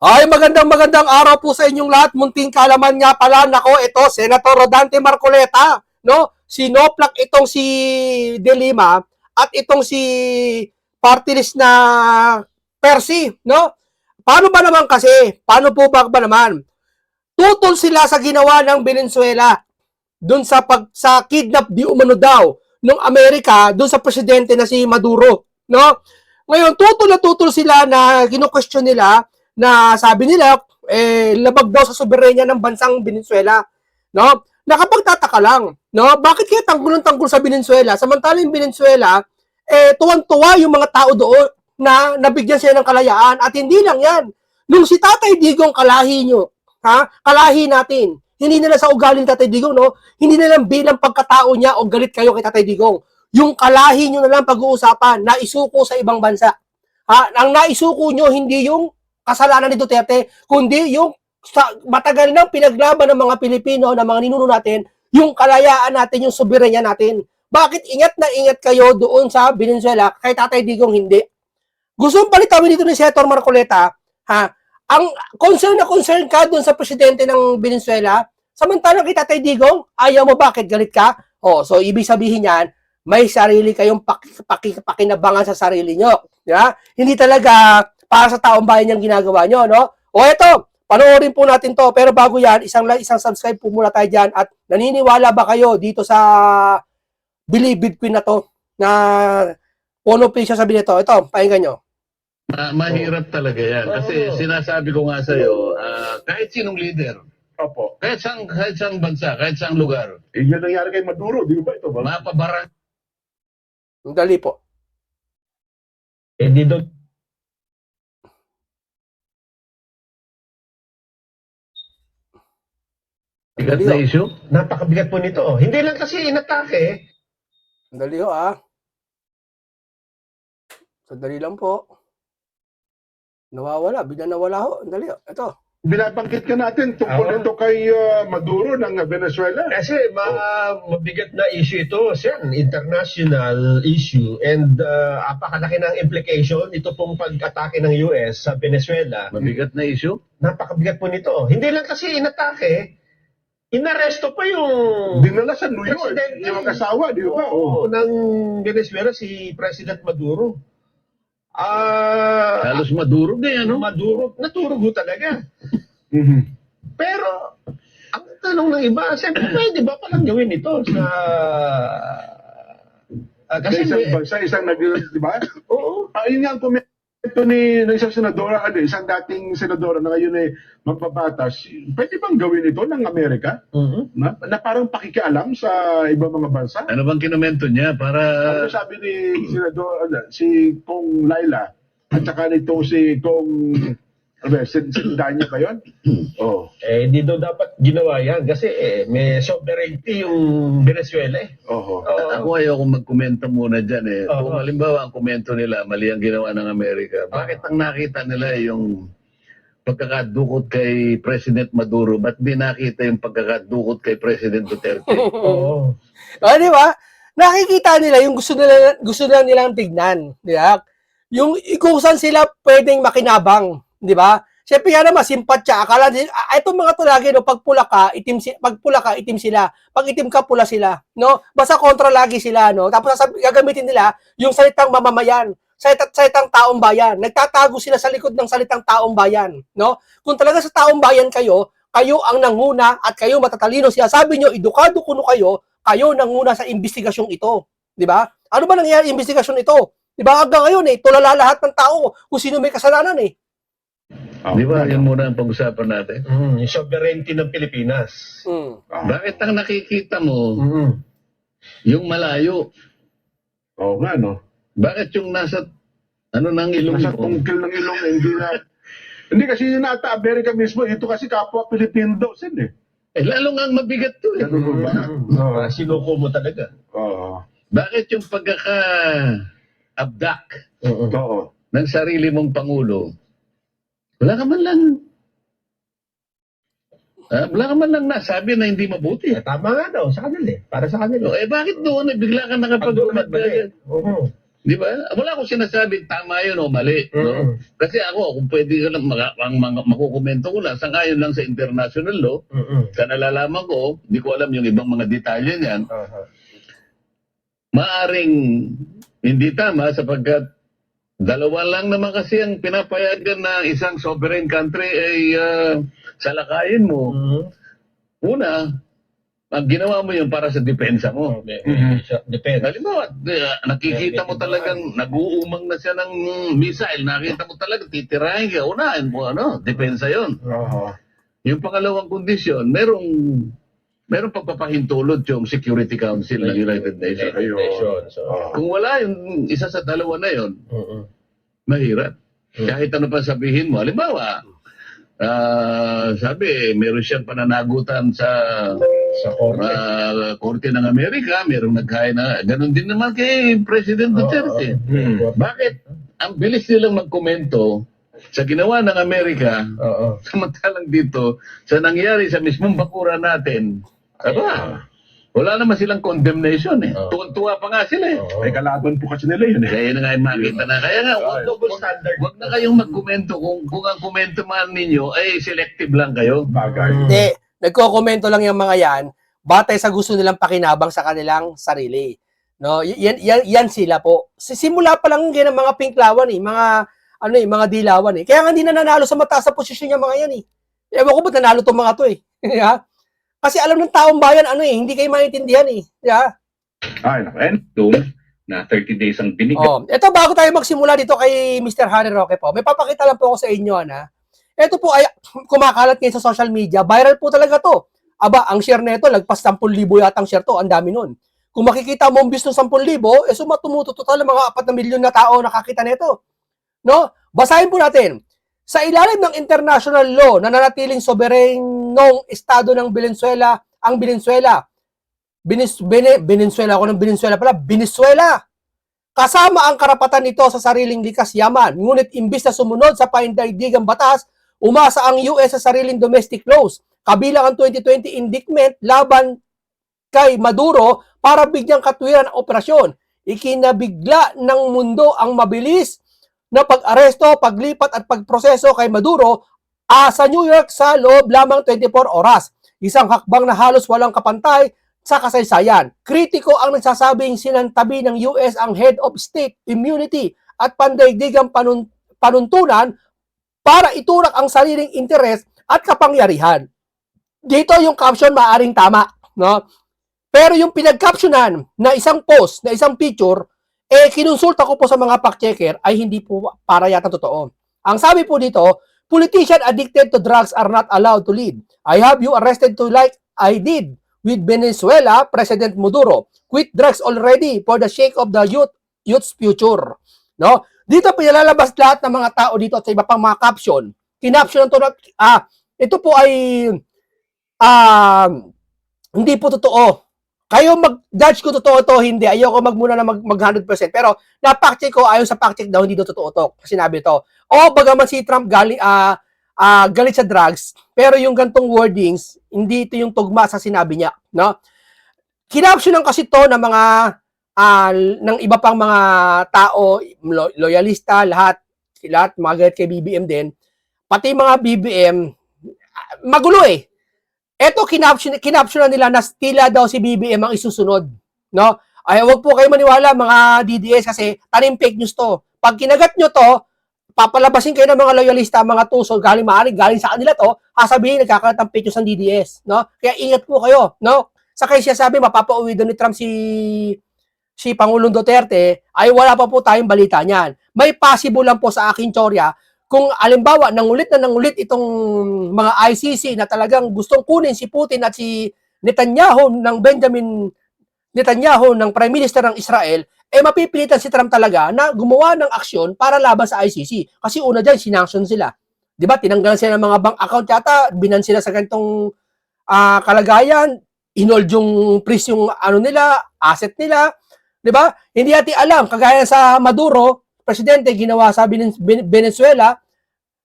Ay, magandang araw po sa inyong lahat. Munting kalaman nga pala. Nako, ito, Senator Rodante Marcoleta. No? Sinoplak itong si De Lima at itong si party list na Percy. No? Paano ba naman kasi? Paano po ba naman? Tutol sila sa ginawa ng Venezuela doon sa kidnap di umano daw ng Amerika doon sa presidente na si Maduro. No? Ngayon, tutol sila na kino-question nila na sabi nila, labag daw sa soberenya ng bansang Venezuela. No? Nakapagtataka lang. No? Bakit kaya tanggol sa Venezuela? Samantalang yung Venezuela, tuwang-tuwa yung mga tao doon na nabigyan sila ng kalayaan. At hindi lang yan. Nung si Tatay Digong kalahi nyo, kalahi natin, hindi nila sa ugaling Tatay Digong, no? Hindi nila bilang pagkatao niya o galit kayo kay Tatay Digong. Yung kalahi nyo na lang pag-uusapan na isuko sa ibang bansa. Ang naisuko nyo, hindi yung kasalanan ni Duterte, kundi yung matagal nang pinaglaban ng mga Pilipino, ng mga ninuno natin, yung kalayaan natin, yung soberanya natin. Bakit ingat na ingat kayo doon sa Venezuela, kay Tatay Digong hindi? Gusto mong palitawin dito ni Senator Marcoleta, ang concern na concern ka doon sa presidente ng Venezuela, samantalang kay Tatay Digong, ayaw mo, bakit galit ka? So ibig sabihin yan, may sarili kayong pakinabangan sa sarili nyo. Yeah? Hindi talaga para sa taong bayan yung ginagawa nyo, no? O eto, panoorin po natin to. Pero bago yan, isang subscribe po muna tayo dyan. At naniniwala ba kayo dito sa Believe Bitcoin na to? Na puno pa siya sabi nito. Ito, pakinggan nyo. Mahirap talaga yan. Kasi sinasabi ko nga sa'yo, kahit sinong leader, Opo. kahit sang bansa, kahit sang lugar, Yan nangyari kay Maduro, di ba ito? mapabarang Dali po. Dito bigat Dali na ho. issue. napakabigat po nito. Hindi lang kasi inatake. Dali ho, Sandali lang po. Nawawala. Biglang nawala ho. Dali ho. Ito. Binabanggit ka natin tungkol Oo. ito kay Maduro ng Venezuela. Kasi mabigat na issue ito, sir. International issue. And apakalaki ng implication. Ito pong pag-atake ng US sa Venezuela. Mabigat na issue. Napakabigat po nito. Hindi lang kasi inatake. Inaresto pa yung Dinala sa New York, Presidente. yung mag-asawa, di ba? Oo, ng Venezuela, si President Maduro. Halos madurog na yan, no? Maduro, naturog ho talaga. Mhm. Pero, ang tanong ng iba, siyempre, pwede ba palang gawin ito sa... Sa kasi, isang bansa, isang di ba? oo, Yun nga ang komento ng isang senadora, isang dating senadora na ngayon ay magpapatas. Pwede bang gawin ito ng Amerika? Na parang pakikialam sa ibang mga bansa? Ano bang kinomento niya para... Ano sabi ni Senador, si Kong Laila, at saka nito si Kong, si Danya ba yun? Oh. hindi daw dapat ginawa yan kasi may sovereignty yung Venezuela eh. Oho. Oo. Ako ayoko magkomento muna dyan eh. Oo. Kung halimbawa ang komento nila, mali ang ginawa ng Amerika, bakit ang nakita nila yung pagkakadukot kay President Maduro, ba't di nakita yung pagkakadukot kay President Duterte? Oo. Di ba? Nakikita nila yung gusto nila nilang tignan, di ba? Yung kung saan sila pwedeng makinabang, di ba? Siyempre nga naman, simpatya. Akala nila, itong mga to lagi, no, pag pula ka, itim sila. Pag itim ka, pula sila. No? Basta kontra lagi sila. No? Tapos gagamitin nila yung salitang mamamayan. Salitang taong bayan. Nagtatago sila sa likod ng salitang taong bayan. No? Kung talaga sa taong bayan kayo ang nanguna at kayo matatalino siya. Sabi nyo, edukado kuno kayo nanguna sa investigasyong ito. Di ba? Ano ba nangyayari investigasyon ito? Di ba? Hanggang ngayon, tulala lahat ng tao kung sino may kasalanan eh. Di ba? Yan muna ang pag-usapan natin. Yung sovereignty ng Pilipinas. Bakit ang nakikita mo, yung malayo? Oo nga, no? Bakit yung nasa, ng ilong Nasa mo? tungkil ng ilong, hindi na... Hindi kasi yun nata Amerika mismo, ito kasi kapwa Pilipino daw sin eh. Lalo nga ang mabigat to eh. Ganun ba? Sinuko mo talaga. Oo. Bakit yung pagkaka-abduct Oo. ng sarili mong Pangulo, wala ka man lang nasabi na hindi mabuti. Tama nga daw, sa kanila eh. Para sa kanila. Bakit doon bigla ka nakapag-umat Oo. Di ba? Wala akong sinasabing tama yun o mali. No? Kasi ako, kung pwede ko lang, makukomento ko lang, sangayon lang sa international law, sa nalalaman ko, di ko alam yung ibang mga detalye niyan, maaring hindi tama sapagkat dalawa lang naman kasi ang pinapayagan na isang sovereign country ay salakayin mo. Una, ang ginawa mo yun para sa depensa mo. Depende. Halimbawa, nakikita mo talagang nag-uumang na siya ng missile, nakita mo talaga titirahin ka, unahin mo, depensa yun. Yung pangalawang kondisyon, merong pagpapahintulot yung Security Council ng United Nations. Kung wala yung isa sa dalawa na yun, mahirap. Kahit ano pa sabihin mo, halimbawa, sabi, meron siyang pananagutan sa Korte ng Amerika, merong nagkain na, ganun din naman kay President Duterte. Bakit? Ang bilis nilang magkomento sa ginawa ng Amerika, samantalang dito, sa nangyari sa mismong bakura natin, wala naman silang condemnation eh. Tuwan-tuwa pa nga sila eh. May kalaban po kasi nila yun eh. Kaya na nga yung makita na. Kaya nga, Double standard. huwag na kayong magkomento kung ang komento man ninyo ay selective lang kayo. Bagay. Hindi, nagko-komento lang yung mga yan batay sa gusto nilang pakinabang sa kanilang sarili. No, yan sila po. Simula pa lang yan ang mga pinklawan mga dilawan eh. Kaya nga hindi na nanalo sa mataas na posisyon yung mga yan eh. Ewan ko ba't nanalo tong mga to eh. Kasi alam ng taong bayan hindi kayo maintindihan eh. Ay, and doon na 30 days ang binigay. Ito bago tayo magsimula dito kay Mr. Harry Roque po. May papakita lang po ako sa inyo Ito po ay kumakalat ngayon sa social media. Viral po talaga to. Aba, ang share nito lagpas 10,000 yata ang share to. Ang dami nun. Kung makikita mo ang views ng 10,000, sumatumuto total ng mga 4 na milyon na tao nakakita nito. No? Basahin po natin. Sa ilalim ng international law na nanatiling soberenong estado ng Venezuela, ang Venezuela. Venezuela. Kasama ang karapatan nito sa sariling likas yaman. Ngunit imbis na sumunod sa panindaigdigang batas, umasa ang US sa sariling domestic laws. Kabilang ang 2020 indictment laban kay Maduro para bigyang katwiran ang operasyon. Ikinabigla ng mundo ang mabilis na pag-aresto, paglipat at pagproseso kay Maduro sa New York sa loob lamang 24 oras. Isang hakbang na halos walang kapantay sa kasaysayan. Kritiko ang nagsasabing sinantabi ng US ang head of state immunity at pandaigdigang panuntunan para iturak ang sariling interes at kapangyarihan. Dito yung caption maaring tama, no? Pero yung pinag-captionan na isang post, na isang picture, kinonsulta ko po sa mga fact-checker ay hindi po para yata totoo. Ang sabi po dito, politician addicted to drugs are not allowed to lead. I have you arrested to like I did with Venezuela President Maduro. Quit drugs already for the sake of the youth's future. No? Dito pinalalabas lahat ng mga tao dito at sa iba pang mga caption. Kinaption to ito po ay hindi po totoo. Kayo mag-judge ko totoo to, hindi. Ayoko magmuna na mag 100%. Pero na-fact check ko, ayon sa fact check daw, hindi daw totoo to. Sinabi to. Bagaman si Trump galit sa drugs, pero yung gantong wordings, hindi ito yung tugma sa sinabi niya. No? Kinapsyonan kasi to ng mga ng iba pang mga tao, loyalista, lahat mga galit kay BBM din. Pati mga BBM, magulo eh. Eto, kinapsyonan nila na tila daw si BBM ang isusunod. No? Ay, huwag po kayo maniwala mga DDS kasi tanim fake news to. Pag kinagat nyo to, papalabasin kayo ng mga loyalista, mga tuso, galing sa kanila to, sasabihin nagkakalat ng fake news ng DDS. No? Kaya ingat po kayo. No? Sa kaya siya sabi, mapapauwi doon ni Trump si Pangulong Duterte, ay wala pa po tayong balita niyan. May possible lang po sa aking teorya, kung alimbawa, nangulit itong mga ICC na talagang gustong kunin si Putin at si Netanyahu ng Prime Minister ng Israel, mapipilitan si Trump talaga na gumawa ng aksyon para laban sa ICC. Kasi una dyan, sinanction sila. Diba? Tinanggalan sila ng mga bank account yata, binan sila sa ganitong kalagayan, inold yung freeze yung asset nila. Diba? Hindi natin alam, kagaya sa Maduro, presidente, ginawa sa Venezuela,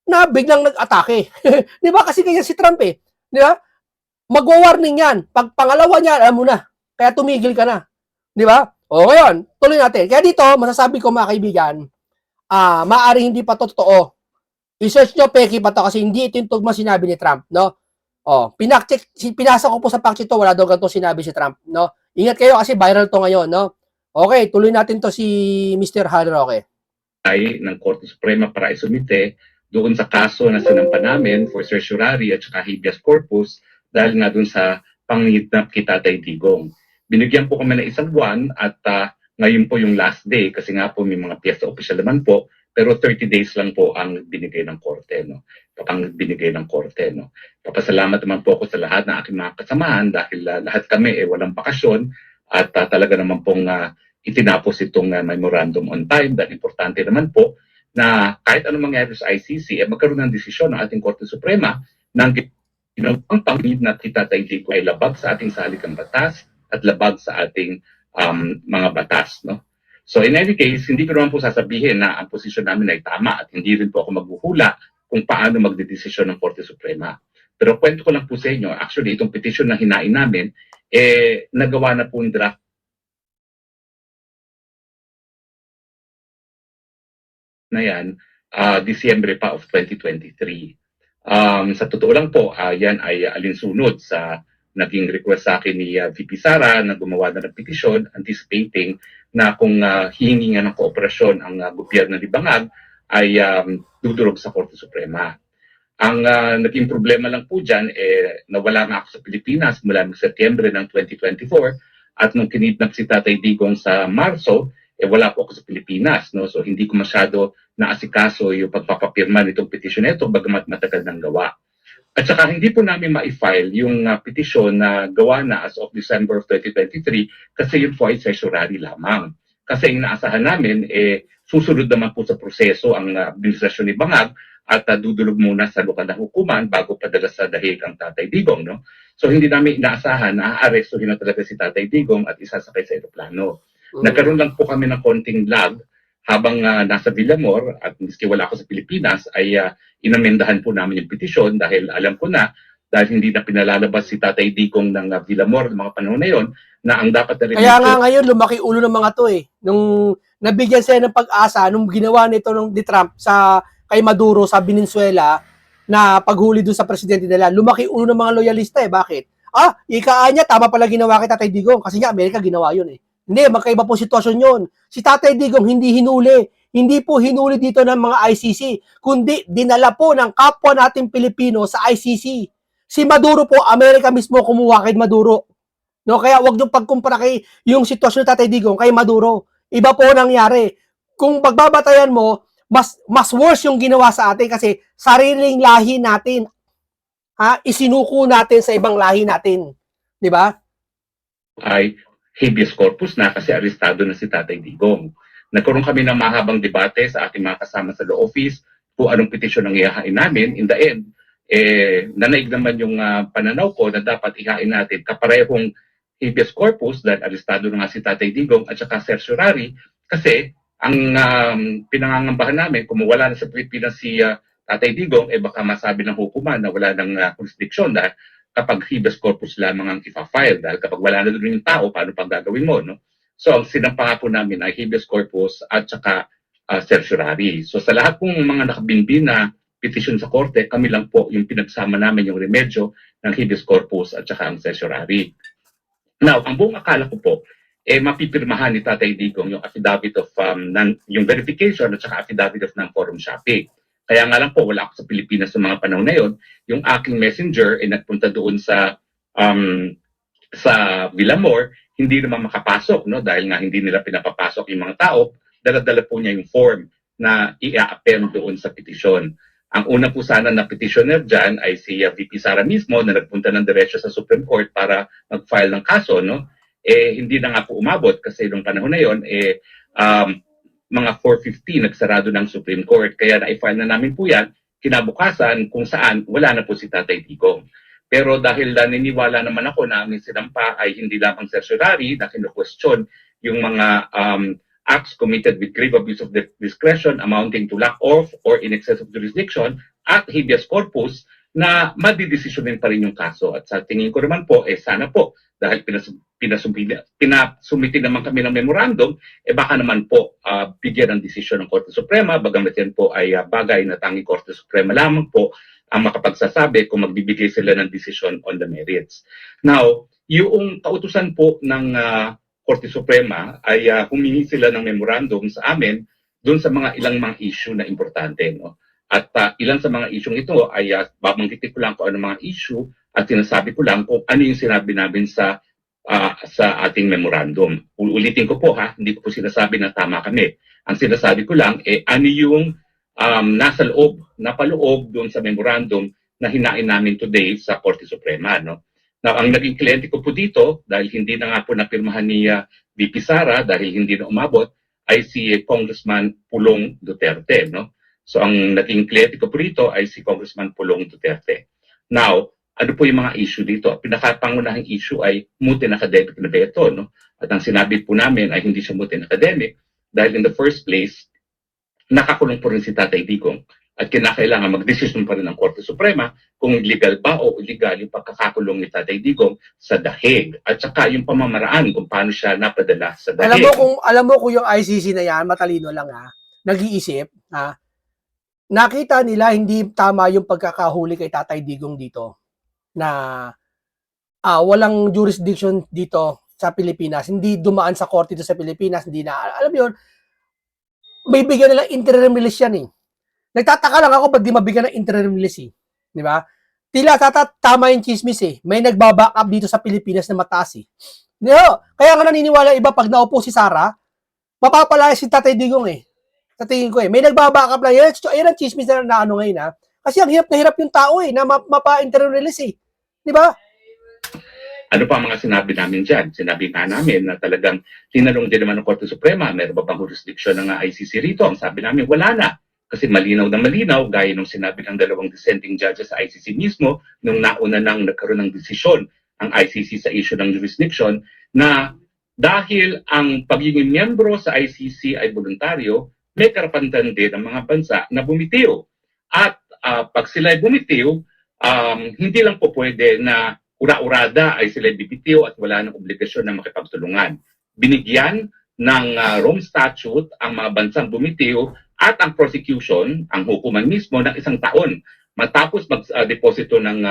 na biglang nag-atake. Di ba? Kasi kaya si Trump eh. Di ba? Magwa-warning yan. Pag pangalawa niya, alam mo na. Kaya tumigil ka na. Di ba? O ngayon, tuloy natin. Kaya dito, masasabi ko mga kaibigan, maaaring hindi pa to totoo. I-search nyo, peki pa to kasi hindi ito yung tugma sinabi ni Trump, no? Pinasa ko po sa fact sheet to, wala daw ganito sinabi si Trump, no? Ingat kayo kasi viral to ngayon, no? Okay, tuloy natin to si Mr. Hal Roque. Ay ng Korte Suprema para isumite doon sa kaso na sinampa namin for certiorari at saka habeas corpus dahil nga doon sa panginidnap kay Tatay Digong. Binigyan po kami ng isang buwan at ngayon po yung last day kasi nga po may mga piyesta opisyal naman po pero 30 days lang po ang binigay ng korte, no? Papasalamat naman po ako sa lahat ng aking mga kasamahan dahil lahat kami walang bakasyon at talaga naman pong itinapos itong memorandum on time dahil importante naman po na kahit anong mangyari sa ICC, magkaroon ng desisyon ng ating Korte Suprema ng ang pangid na Tatay Digong ay labag sa ating saligang batas at labag sa ating mga batas. No? So in any case, hindi ko naman po sasabihin na ang posisyon namin ay tama at hindi rin po ako maghuhula kung paano magdedesisyon ng Korte Suprema. Pero kwento ko lang po sa inyo, actually itong petition na hinain namin, nagawa na po yung draft na yan, Disyembre pa of 2023. Sa totoo lang po, yan ay alinsunod sa naging request sa akin ni VP Sara na gumawa na ng petisyon anticipating na kung hihingi nga ng kooperasyon ang gobyerno ni Bangag ay dudurog sa Korte Suprema. Ang naging problema lang po dyan, nawala nga ako sa Pilipinas mula ng Setyembre ng 2024 at nung kinidnap si Tatay Digong sa Marso, wala po ako sa Pilipinas. No? So hindi ko masyado naasikaso yung pagpapapirma nitong petisyon nito bagamat matagal nang gawa. At saka hindi po namin ma-file yung petisyon na gawa na as of December of 2023 kasi yun po ay certiorari lamang. Kasi yung naasahan namin, susunod naman po sa proseso ang administrasyon ni Bangag at dudulog muna sa lokal na hukuman bago padala sa dahig ang Tatay Digong. No? So hindi namin inaasahan na aarestuhin na talaga si Tatay Digong at isasakay sa eroplano. Nagkaroon lang po kami ng konting lag habang nasa Villamor at miski wala ako sa Pilipinas ay inamendahan po namin yung petisyon dahil alam ko na dahil hindi na pinalalabas si Tatay Digong ng Villamor ng mga panahon na yon na ang dapat na Kaya nga ngayon lumaki ulo ng mga to nung nabigyan sila ng pag-asa nung ginawa nito ni Trump sa kay Maduro sa Venezuela na paghuli doon sa presidente nila, lumaki ulo ng mga loyalista Bakit? Ikaan niya, tama pala ginawa kay Tatay Digong kasi nga Amerika ginawa yun Hindi, magkaiba po sitwasyon yun. Si Tatay Digong hindi hinuli. Hindi po hinuli dito ng mga ICC, kundi dinala po ng kapwa nating Pilipino sa ICC. Si Maduro po, Amerika mismo kumuha kay Maduro. No, kaya wag niyo pagkumpara kay yung sitwasyon ni Tatay Digong kay Maduro. Iba po nangyari. Kung pagbabatayan mo, mas worse yung ginawa sa atin kasi sariling lahi natin. Isinuko natin sa ibang lahi natin. 'Di ba? Ay habeas corpus na kasi arestado na si Tatay Digong. Nagkaroon kami ng mahabang debate sa ating mga kasama sa law office kung anong petisyon ang ihahain namin. In the end, nanaig naman yung pananaw ko na dapat ihain natin kaparehong habeas corpus dahil arestado na nga si Tatay Digong at saka certiorari kasi ang pinangangambahan namin kung wala na sa Pilipinas si Tatay Digong, baka masabi ng hukuman na wala ng jurisdiction dahil kapag habeas corpus lamang ang ipa-file dahil kapag wala na doon yung tao, paano pang gagawin mo, no? So, ang sinampa po namin ay habeas corpus at saka certiorari. So, sa lahat pong mga nakabinbin na petition sa korte, kami lang po yung pinagsama namin yung remedyo ng habeas corpus at saka ang certiorari. Now, ang buong akala ko po, mapipirmahan ni Tatay Digong yung affidavit of yung verification at saka affidavit of non-forum shopping. Kaya nga lang po, wala ako sa Pilipinas sa mga panahon na yon. Yung aking messenger ay nagpunta doon sa Villamor, hindi naman makapasok, no? Dahil nga hindi nila pinapapasok yung mga tao, dala-dala po niya yung form na i-append doon sa petisyon. Ang una po sana na petitioner dyan ay si VP Sara mismo na nagpunta ng diretso sa Supreme Court para mag-file ng kaso, no? Hindi na nga po umabot kasi nung panahon na yon, mga 4:50 nagsarado ng Supreme Court. Kaya na-file na namin po yan, kinabukasan kung saan wala na po si Tatay Digong. Pero dahil naniniwala naman ako na ang sinampa ay hindi lamang certiorari na kinu-question yung mga acts committed with grave abuse of discretion amounting to lack of or in excess of jurisdiction at habeas corpus na madidesisyonin pa rin yung kaso. At sa tingin ko naman po, sana po, dahil pinasumiti naman kami ng memorandum, baka naman po bigyan ng desisyon ng Korte Suprema, bagamat yan po ay bagay na tanging Korte Suprema lamang po ang makapagsasabi kung magbibigay sila ng desisyon on the merits. Now, yung kautusan po ng Korte Suprema ay humingi sila ng memorandum sa amin doon sa mga ilang mga issue na importante. No? At ilan sa mga issue ito ay babanggitin ko lang kung ano mga issue at sinasabi ko lang kung ano yung sinabi namin sa ating memorandum. Ulitin ko po hindi ko po sinasabi na tama kami. Ang sinasabi ko lang ano yung nasa loob, napaloob doon sa memorandum na hinain namin today sa Korte Suprema. No? Now, ang naging kliyente ko po dito, dahil hindi na nga po napirmahan ni VP Sara, dahil hindi na umabot, ay si Congressman Pulong Duterte. No? So, ang naging kliyente ko po dito ay si Congressman Pulong Duterte. Now, ano po yung mga issue dito? Pinakapangunahing issue ay moot and academic na veto. No? At ang sinabi po namin ay hindi siya moot and academic dahil in the first place, nakakulong po rin si Tatay Digong at kinakailangan magdesisyon pa rin ng Korte Suprema kung legal ba o illegal yung pagkakakulong ni Tatay Digong sa dahig at saka yung pamamaraan kung paano siya napadala sa dahig. Alam mo kung yung ICC na yan, matalino lang nag-iisip, nakita nila hindi tama yung pagkakahuli kay Tatay Digong dito na walang jurisdiction dito sa Pilipinas, hindi dumaan sa korte dito sa Pilipinas, hindi na, alam mo yun, may bigyan nilang interim release yan Nagtataka lang ako ba't di mabigyan ng interim release di ba? Tila tama yung chismis may nagbaback up dito sa Pilipinas na mataas Kaya nga naniniwala iba pag naupo si Sara, mapapalaya si Tatay Digong sa tingin ko may nagbaback up lang yan ang chismis na ano ngayon kasi ang hirap na hirap yung tao na mapa-interim release di ba? Ano pa ang mga sinabi namin dyan? Sinabi nga namin na talagang tinanong din naman ng Korte Suprema, meron ba bang jurisdiction ng ICC rito? Ang sabi namin, wala na. Kasi malinaw na malinaw, gaya nung sinabi ng dalawang dissenting judges sa ICC mismo, nung nauna nang nagkaroon ng desisyon ang ICC sa issue ng jurisdiction, na dahil ang pagiging miyembro sa ICC ay voluntaryo, may karapatan din ng mga bansa na bumitiw. At pag sila ay bumitiw, hindi lang po pwede na ura-urada ay sila bibitiw at wala ng obligasyon na makipagtulungan. Binigyan ng Rome Statute ang mga bansang bumitiw at ang prosecution, ang hukuman mismo, ng 1 taon matapos mag-deposito ng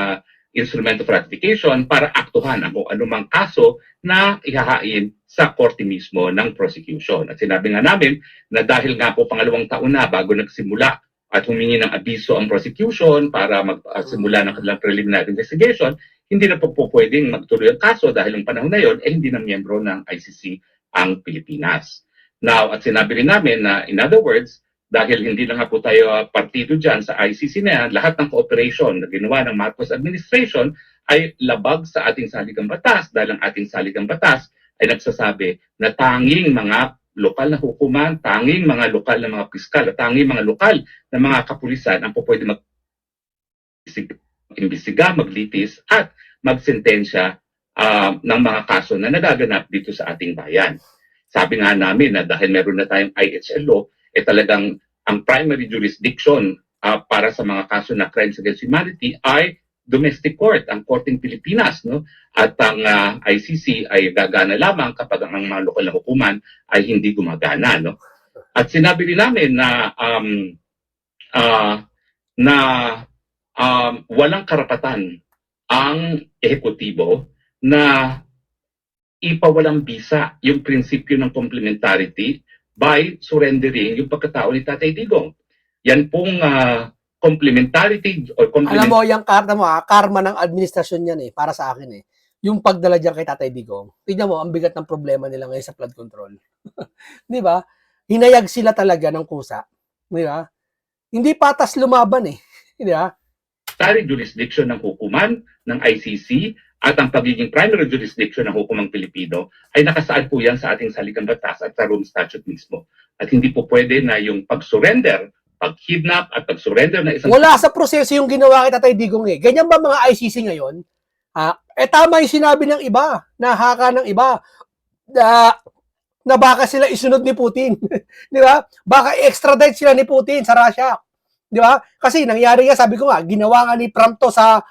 instrument of ratification para aktuhan ang kung anumang kaso na ihahain sa korte mismo ng prosecution. At sinabi nga namin na dahil nga po 2 taon na bago nagsimula at humingi ng abiso ang prosecution para magsimula ng kanilang preliminary investigation, hindi na po pwedeng magtuloy ang kaso dahil yung panahon na yon hindi na miyembro ng ICC ang Pilipinas. Now, at sinabi rin namin na in other words, dahil hindi lang nga po tayo partido dyan sa ICC na yan, lahat ng cooperation na ginawa ng Marcos administration ay labag sa ating saligang batas dahil ang ating saligang batas ay nagsasabi na tanging mga lokal na hukuman, tanging mga lokal na mga piskal, at tanging mga lokal na mga kapulisan ang po pwede mag-imbestiga, maglitis at magsentensya ng mga kaso na nagaganap dito sa ating bayan. Sabi nga namin na dahil meron na tayong IHL law, talagang ang primary jurisdiction para sa mga kaso na crimes against humanity ay domestic court, ang Korteng Pilipinas. No? At ang ICC ay gagana lamang kapag ang mga lokal na hukuman ay hindi gumagana. No? At sinabi rin namin na walang karapatan ang ehekutibo na ipawalang bisa yung prinsipyo ng complementarity by surrendering yung pagkatao ni Tatay Digong. Yan pong complementarity or Alam mo, yung karma ng administrasyon yan para sa akin Yung pagdala dyan kay Tatay Digong, tignan mo, ang bigat ng problema nila ngayon sa flood control. Di ba? Hinayag sila talaga ng kusa. Di ba? Hindi patas lumaban Di ba? Jurisdiction ng hukuman ng ICC at ang pagiging primary jurisdiction ng hukumang Pilipino ay nakasaad po yan sa ating saligang batas at sa Rome Statute mismo. At hindi po pwede na yung pag-surrender, pag-kidnap at pag-surrender na isang... Wala sa proseso yung ginawa kay Tatay Digong Ganyan ba mga ICC ngayon? Tama yung sinabi ng iba, na haka ng iba, na baka sila isunod ni Putin. Di ba? Baka extradite sila ni Putin sa Russia. Di ba? Kasi nangyari nga, sabi ko nga, ginawa nga ni Trump to sa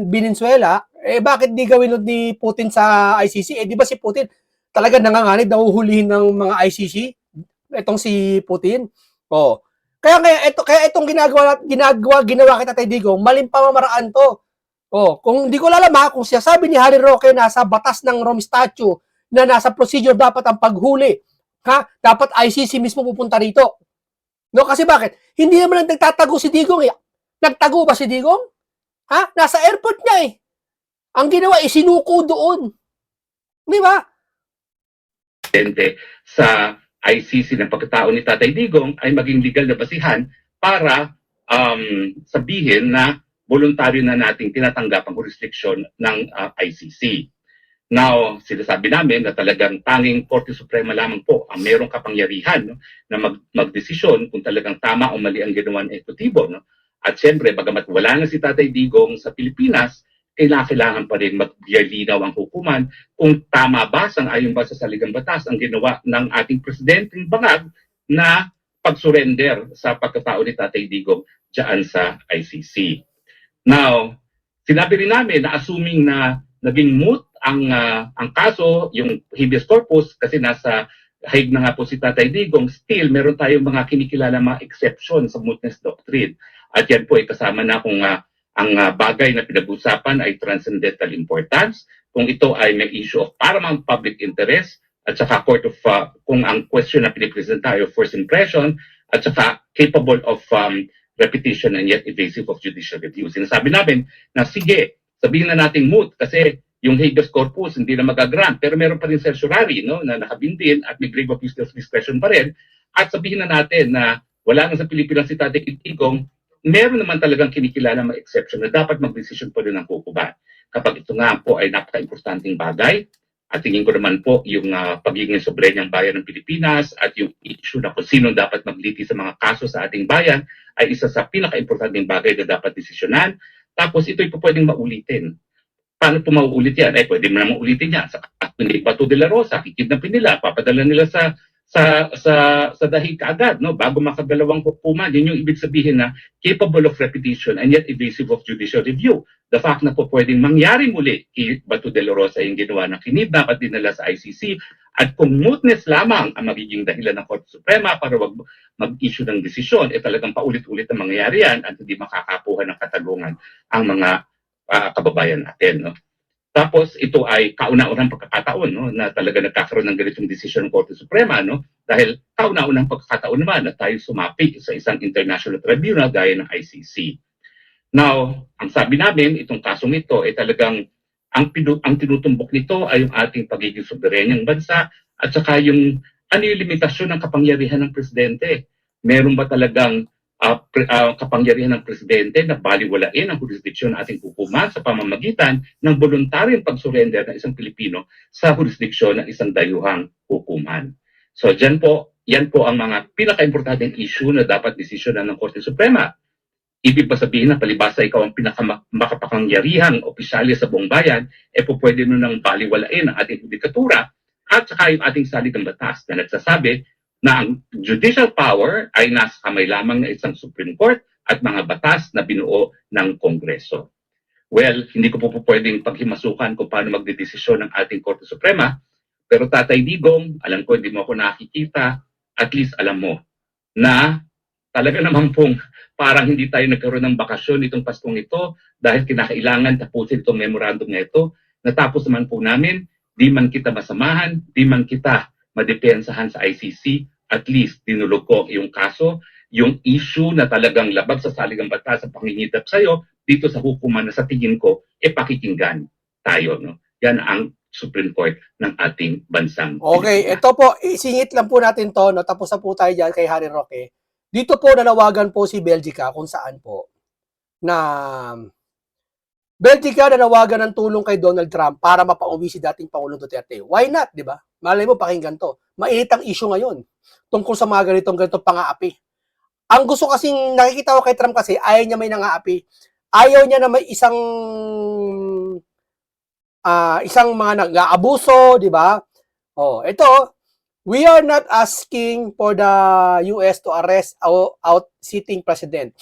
Venezuela, bakit di gawin ni Putin sa ICC? Di ba si Putin talaga nanganganib, nahuhulihin ng mga ICC? Itong si Putin. Oh. Kaya itong ginawa kita Tatay Digong, maling pamamaraan to. Oh, kung hindi ko alam kung sabi ni Harry Roque nasa batas ng Rome Statute na nasa procedure dapat ang paghuli, dapat ICC mismo pupunta rito. No, kasi bakit? Hindi naman nagtatago si Digong eh. Nagtago ba si Digong? Nasa airport niya eh. Ang ginawa, isinuko doon. Di ba? Sa ICC ng pagkatao ni Tatay Digong ay maging legal na basihan para sabihin na voluntaryo na nating tinatanggap ang jurisdiction ng ICC. Now, sinasabi namin na talagang tanging Korte Suprema lamang po ang mayroong kapangyarihan, no, na magdesisyon kung talagang tama o mali ang ginawa ng ekutibo. No? At siyempre, bagamat wala na si Tatay Digong sa Pilipinas, kailangan pa rin maglinaw ang hukuman kung tama ba, sang-ayon ba sa saligang batas ang ginawa ng ating presidenteng bangag na pag-surrender sa pagkatao ni Tatay Digong dyan sa ICC. Now, sinabi rin namin na assuming na naging moot ang kaso, yung habeas corpus, kasi nasa Hague na nga po si Tatay Digong, still meron tayong mga kinikilala mga exception sa mootness doctrine. At yan po ay kasama na kung ang bagay na pinag-usapan ay transcendental importance, kung ito ay may issue of paramount public interest, at saka court of, kung ang question na pinipresenta ay of first impression, at saka capable of repetition and yet evasive of judicial review. Sinasabi namin na sige, sabihin na nating moot kasi yung habeas corpus hindi na magagrant, pero meron pa rin certiorari, no, na nakabindin at may grave abuse of discretion pa rin. At sabihin na natin na wala nga sa Pilipinas si Tatay Digong, meron naman talagang kinikilala mga exception na dapat mag-decision pa rin ang hukuman. Kapag ito nga po ay napaka-importanting bagay, at tingin ko naman po yung pagiging soberenyang bayan ng Pilipinas at yung issue na kung sino dapat magliti sa mga kaso sa ating bayan ay isa sa pinaka-importanting bagay na dapat desisyonan. Tapos ito'y po pwedeng maulitin. Paano po mauulit yan? Pwede mo na maulitin yan. Sa Bato de la Rosa, kikidnapin nila, papadala nila sa dahig kaagad, no, bago makadalawang hukuman. Yun yung ibig sabihin na capable of repetition and yet evasive of judicial review. The fact na po pwedeng mangyari muli kay Bato de la Rosa yung ginawa ng kinidnap at dinala sa ICC, at kung mootness lamang ang magiging dahilan ng Korte Suprema para wag mag-issue ng desisyon, talagang paulit-ulit na mangyayari yan at hindi makakapuhan ng katanungan ang mga kababayan natin. No? Tapos ito ay kauna-unang pagkakataon, no, na talaga nagkakaroon ng ganitong desisyon ng Korte Suprema, no, dahil kauna-unang pagkakataon naman na tayo sumapi sa isang international tribunal gaya ng ICC. Now, ang sabi namin, itong kasong ito ay talagang ang tinutumbok nito ay yung ating pagiging soberenyang bansa at saka yung ano yung limitasyon ng kapangyarihan ng presidente. Meron ba talagang kapangyarihan ng presidente na baliwalain ang jurisdiksyon ng ating hukuman sa pamamagitan ng voluntaryong pag-surrender ng isang Pilipino sa jurisdiksyon ng isang dayuhang hukuman. So yan po ang mga pinaka-importanteng issue na dapat desisyonan ng Korte Suprema. Ibig pa sabihin na palibasa ikaw ang pinaka-makapangyarihang opisyalya sa buong bayan, po pwede mo nang baliwalain ang ating judikatura at saka yung ating saligang batas na nagsasabi na ang judicial power ay nasa kamay lamang ng isang Supreme Court at mga batas na binuo ng Kongreso. Well, hindi ko po pwedeng paghimasukan kung paano magdedesisyon ng ating Korte Suprema, pero Tatay Digong, alam ko hindi mo ako nakikita, at least alam mo na talaga naman pong parang hindi tayo nagkaroon ng bakasyon itong Paskong ito dahil kinakailangan tapusin itong memorandum na ito. Natapos naman po namin, di man kita masamahan, di man kita madepensahan sa ICC, at least dinulog ko yung kaso, yung issue na talagang labag sa saligang batas sa pangingidap sa'yo, dito sa hukuman na sa tingin ko, pakikinggan tayo. No? Yan ang Supreme Court ng ating bansang Okay, Pilipinas. ito po, isingit lang po natin to, no? Tapos na po tayo dyan kay Harry Roque. Dito po nanawagan po si Belgica kung saan po na Belgica nanawagan ng tulong kay Donald Trump para mapauwi si dating Pangulong Duterte. Why not, di ba? Malay mo, pakinggan to. Mainit ang issue ngayon tungkol sa mga ganitong pang-aapi. Ang gusto kasing nakikita ko kay Trump kasi ayaw niya may nang-aapi. Ayaw niya na may isang mga nag-aabuso, di ba? Oh, ito, we are not asking for the US to arrest out sitting president.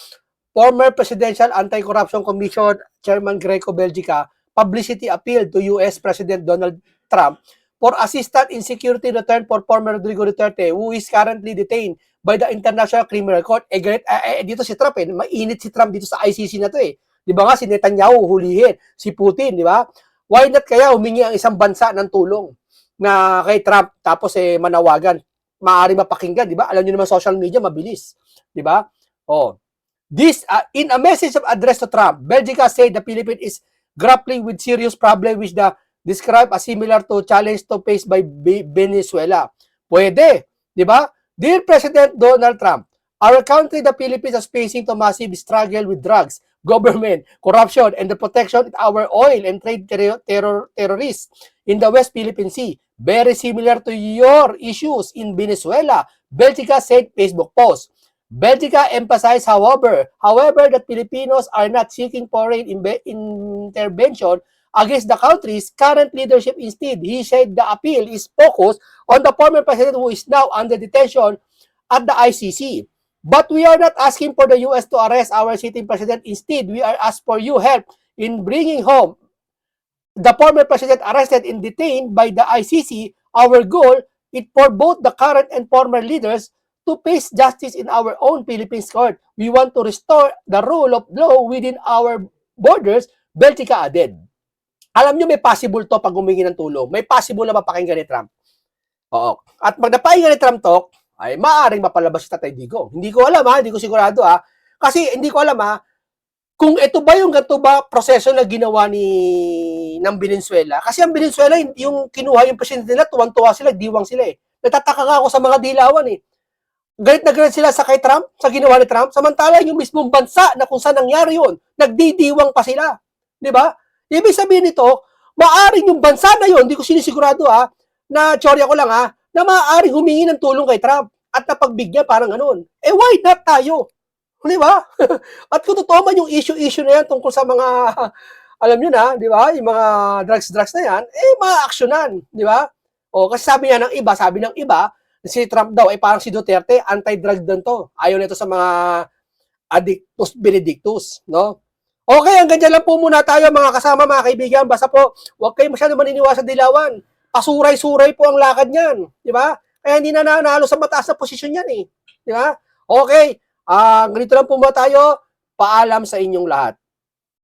Former Presidential Anti-Corruption Commission Chairman Greco Belgica publicity appeal to US President Donald Trump for assistance in security return for former Rodrigo Duterte, who is currently detained by the International Criminal Court. Dito si Trump, mainit si Trump dito sa ICC na to eh. Di ba nga, si Netanyahu hulihin, si Putin, di ba? Why not kaya humingi ang isang bansa ng tulong na kay Trump, tapos manawagan, maaari mapakinggan, di ba? Alam niyo naman social media, mabilis, di ba? Oh. This, in a message of address to Trump, Belgica said the Philippines is grappling with serious problem which the describe as similar to challenge to face by Venezuela. Pwede, di ba? Dear President Donald Trump, our country, the Philippines, is facing to massive struggle with drugs, government, corruption, and the protection of our oil and trade terrorists in the West Philippine Sea. Very similar to your issues in Venezuela, Belgica said Facebook post. Belgica emphasized, however, that Filipinos are not seeking foreign intervention against the country's current leadership. Instead, he said the appeal is focused on the former president who is now under detention at the ICC. But we are not asking for the US to arrest our sitting president. Instead, we are asking for you help in bringing home the former president arrested and detained by the ICC. Our goal is for both the current and former leaders to face justice in our own Philippines court. We want to restore the rule of law within our borders, Belgica added. Alam nyo, may possible to pag humingi ng tulong. May possible na mapakinggan ni Trump. Oo. At pag napakinggan ni Trump to, ay maaaring mapalabas si Tatay Digong. Hindi ko alam ha, hindi ko sigurado ha. Kasi hindi ko alam ha, kung ito ba yung ganito ba proseso na ginawa ng Venezuela. Kasi ang Venezuela, yung kinuha yung presidente nila, tuwang-tuwa sila, diwang sila eh. Natataka nga ako sa mga dilawan eh. Galit na galit sila sa kay Trump, sa ginawa ni Trump, samantala yung mismong bansa na kung saan nangyari yun, nagdidiwang pa sila. Di ba? Ibig sabihin nito, maaaring yung bansa na yun, hindi ko sinisigurado ha, na tsorya ko lang ha, na maaaring humingi ng tulong kay Trump at napagbigyan parang ganun. Eh why not tayo? Di ba? At kung totoo man yung issue na yan tungkol sa mga, alam nyo na, di ba, yung mga drugs na yan, eh ma-actionan, di ba? O kasi sabi ng iba, si Trump daw ay parang si Duterte, anti-drug din to. Ayaw nito sa mga addictus benedictus, no? Okay, hanggang dyan lang po muna tayo mga kasama, mga kaibigan. Basta po, huwag kayo masyado maniniwala sa dilawan. Pasuray-suray po ang lakad niyan, di ba? Kaya hindi na nanalo sa mataas na posisyon yan eh. Di ba? Okay, ganito lang po muna tayo. Paalam sa inyong lahat.